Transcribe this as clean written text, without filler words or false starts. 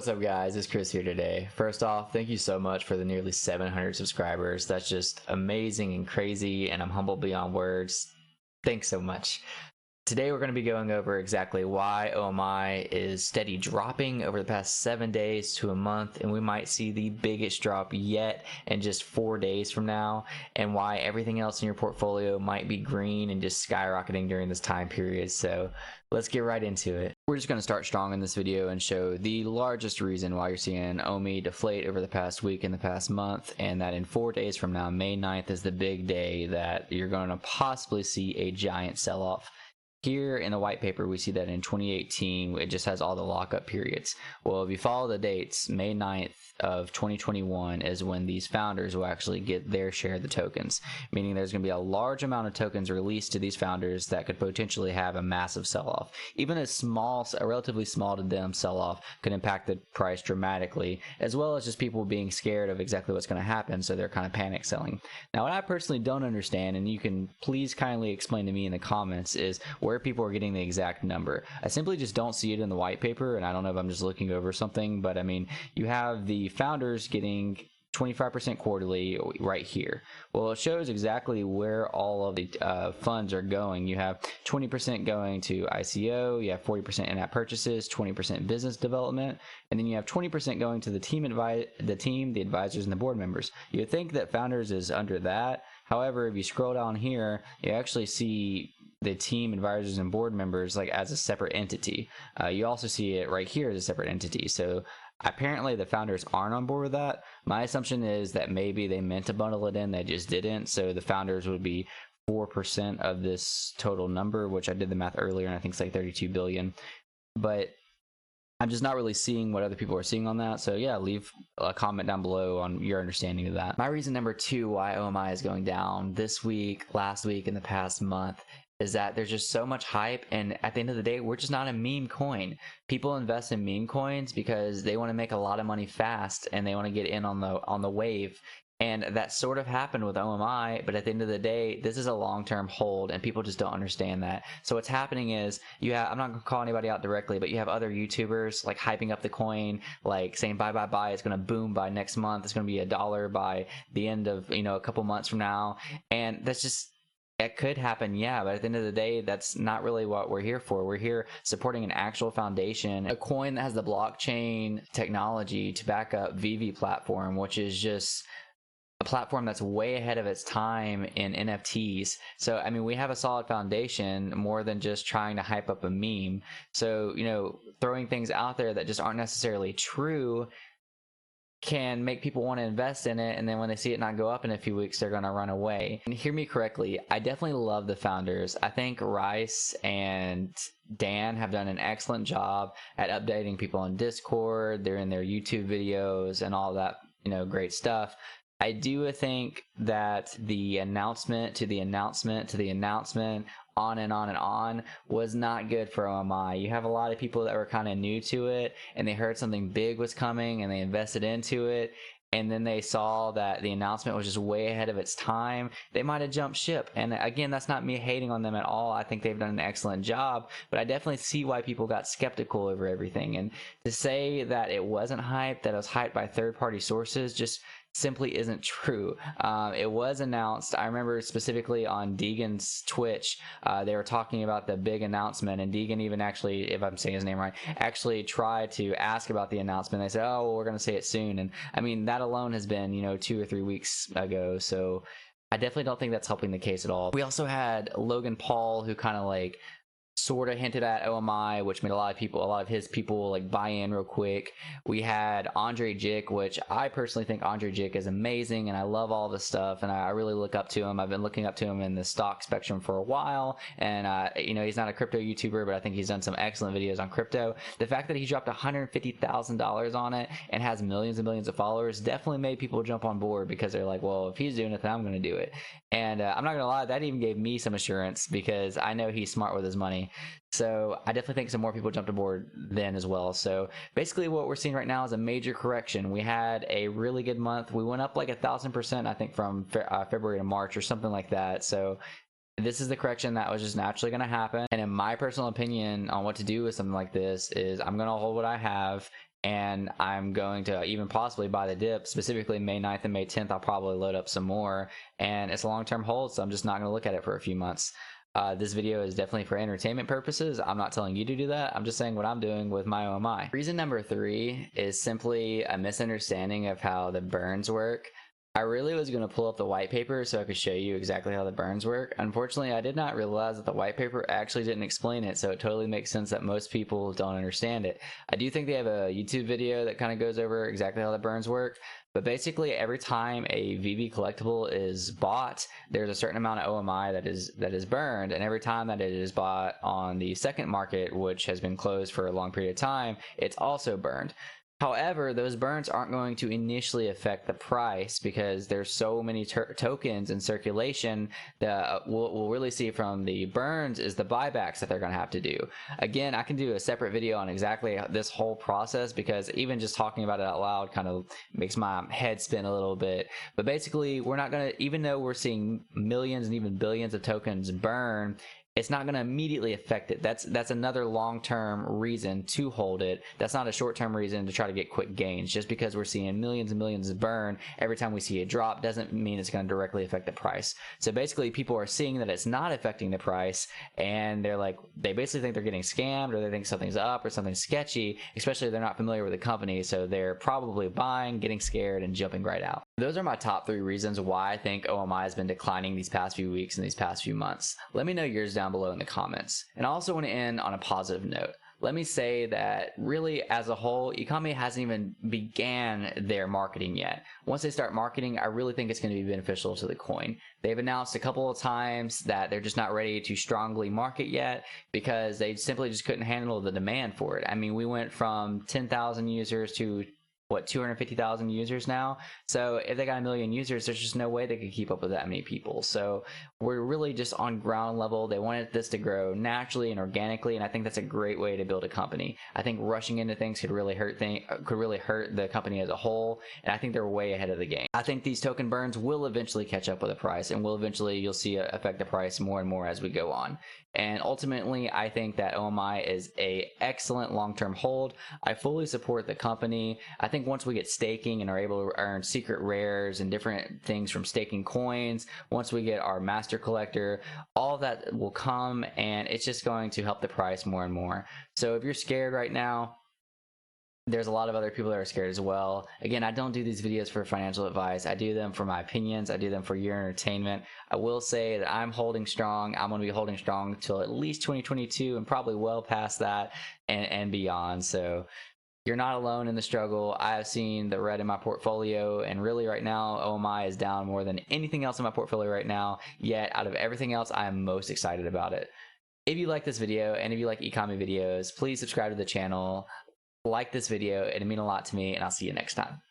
What's up, guys? It's Chris here today. First off, thank you so much for the nearly 700 subscribers. That's just amazing and crazy, and I'm humbled beyond words. Thanks so much. Today we're going to be going over exactly why OMI is steady dropping over the past 7 days to a month, and we might see the biggest drop yet in just 4 days from now, and why everything else in your portfolio might be green and just skyrocketing during this time period. So let's get right into it. We're just going to start strong in this video and show the largest reason why you're seeing OMI deflate over the past week and the past month, and that in 4 days from now, May 9th is the big day that you're going to possibly see a giant sell-off. Here in the white paper, we see that in 2018, it just has all the lockup periods. Well, if you follow the dates, May 9th of 2021 is when these founders will actually get their share of the tokens, meaning there's going to be a large amount of tokens released to these founders that could potentially have a massive sell-off. Even a relatively small to them sell-off could impact the price dramatically, as well as just people being scared of exactly what's going to happen, so they're kind of panic selling. Now, what I personally don't understand, and you can please kindly explain to me in the comments, is where people are getting the exact number. I simply just don't see it in the white paper, and I don't know if I'm just looking over something, but I mean, you have the founders getting 25% quarterly right here. Well, it shows exactly where all of the funds are going. You have 20% going to ICO, you have 40% in-app purchases, 20% business development, and then you have 20% going to the team, the advisors, and the board members. You'd think that founders is under that. However, if you scroll down here, you actually see the team, advisors, and board members like as a separate entity. You also see it right here as a separate entity. So apparently the founders aren't on board with that. My assumption is that maybe they meant to bundle it in, they just didn't. So the founders would be 4% of this total number, which I did the math earlier, and I think it's like 32 billion. But I'm just not really seeing what other people are seeing on that. So yeah, leave a comment down below on your understanding of that. My reason number 2 why OMI is going down this week, last week, and the past month is that there's just so much hype, and at the end of the day, we're just not a meme coin. People invest in meme coins because they want to make a lot of money fast and they want to get in on the wave. And that sort of happened with OMI, but at the end of the day, this is a long-term hold, and people just don't understand that. So what's happening is I'm not going to call anybody out directly, but you have other YouTubers like hyping up the coin, like saying buy, it's going to boom by next month, it's going to be $1 by the end of, a couple months from now. And that's just, it could happen, yeah, but at the end of the day, that's not really what we're here for. We're here supporting an actual foundation, a coin that has the blockchain technology to back up VV platform, which is just a platform that's way ahead of its time in NFTs. So, I mean, we have a solid foundation more than just trying to hype up a meme. So, throwing things out there that just aren't necessarily true can make people want to invest in it, and then when they see it not go up in a few weeks, they're going to run away. And hear me correctly, I definitely love the founders. I think Rice and Dan have done an excellent job at updating people on Discord. They're in their YouTube videos and all that, great stuff. I do think that the announcement to the announcement to the announcement, on and on and on, was not good for OMI. You have a lot of people that were kind of new to it, and they heard something big was coming and they invested into it, and then they saw that the announcement was just way ahead of its time. They might have jumped ship. And again, that's not me hating on them at all. I think they've done an excellent job, but I definitely see why people got skeptical over everything. And to say that it wasn't hyped, that it was hyped by third-party sources, just simply isn't true. It was announced. I remember specifically on Deegan's Twitch, they were talking about the big announcement, and Deegan even actually, if I'm saying his name right, actually tried to ask about the announcement. They said, oh, well, we're going to say it soon. And I mean, that alone has been, 2 or 3 weeks ago. So I definitely don't think that's helping the case at all. We also had Logan Paul, who kind of like sort of hinted at OMI, which made a lot of his people like buy in real quick. We had Andre Jick, which I personally think Andre Jick is amazing, and I love all this stuff, and I really look up to him. I've been looking up to him in the stock spectrum for a while, and he's not a crypto YouTuber, but I think he's done some excellent videos on crypto. The fact that he dropped $150,000 on it and has millions and millions of followers definitely made people jump on board, because they're like, well, if he's doing it, then I'm going to do it. And I'm not going to lie, that even gave me some assurance, because I know he's smart with his money. So I definitely think some more people jumped aboard then as well. So basically what we're seeing right now is a major correction. We had a really good month. We went up like 1,000%, I think, from February to March or something like that. So this is the correction that was just naturally going to happen. And in my personal opinion on what to do with something like this is I'm going to hold what I have and I'm going to even possibly buy the dip. Specifically May 9th and May 10th, I'll probably load up some more, and it's a long-term hold, so I'm just not going to look at it for a few months. This video is definitely for entertainment purposes. I'm not telling you to do that. I'm just saying what I'm doing with my OMI. Reason number 3 is simply a misunderstanding of how the burns work. I really was going to pull up the white paper so I could show you exactly how the burns work. Unfortunately, I did not realize that the white paper actually didn't explain it, so it totally makes sense that most people don't understand it. I do think they have a YouTube video that kind of goes over exactly how the burns work, but basically every time a VV collectible is bought, there's a certain amount of OMI that is burned, and every time that it is bought on the second market, which has been closed for a long period of time, it's also burned. However, those burns aren't going to initially affect the price because there's so many tokens in circulation that we'll really see from the burns is the buybacks that they're going to have to do. Again, I can do a separate video on exactly this whole process because even just talking about it out loud kind of makes my head spin a little bit. But basically, we're not going to, even though we're seeing millions and even billions of tokens burn, it's not going to immediately affect it. That's another long-term reason to hold it. That's not a short-term reason to try to get quick gains. Just because we're seeing millions and millions burn every time we see a drop doesn't mean it's going to directly affect the price. So basically, people are seeing that it's not affecting the price, and they basically think they're getting scammed, or they think something's up or something's sketchy, especially if they're not familiar with the company. So they're probably buying, getting scared, and jumping right out. Those are my top 3 reasons why I think OMI has been declining these past few weeks and these past few months. Let me know yours down below in the comments. And I also want to end on a positive note. Let me say that really as a whole, Economy hasn't even began their marketing yet. Once they start marketing, I really think it's going to be beneficial to the coin. They've announced a couple of times that they're just not ready to strongly market yet because they simply just couldn't handle the demand for it. I mean, we went from 10,000 users to 250,000 users now. So if they got 1 million users, there's just no way they could keep up with that many people. So we're really just on ground level. They wanted this to grow naturally and organically, and I think that's a great way to build a company. I think rushing into things could really hurt the company as a whole, and I think they're way ahead of the game. I think these token burns will eventually catch up with the price, and you'll see it affect the price more and more as we go on. And ultimately, I think that OMI is an excellent long-term hold. I fully support the company. I think once we get staking and are able to earn secret rares and different things from staking coins, once we get our master collector, all of that will come, and it's just going to help the price more and more. So if you're scared right now, there's a lot of other people that are scared as well. Again, I don't do these videos for financial advice. I do them for my opinions. I do them for your entertainment. I will say that I'm holding strong. I'm going to be holding strong till at least 2022 and probably well past that and beyond. So you're not alone in the struggle. I have seen the red in my portfolio, and really right now, OMI is down more than anything else in my portfolio right now. Yet, out of everything else, I am most excited about it. If you like this video and if you like economy videos, please subscribe to the channel. Like this video, it'd mean a lot to me, and I'll see you next time.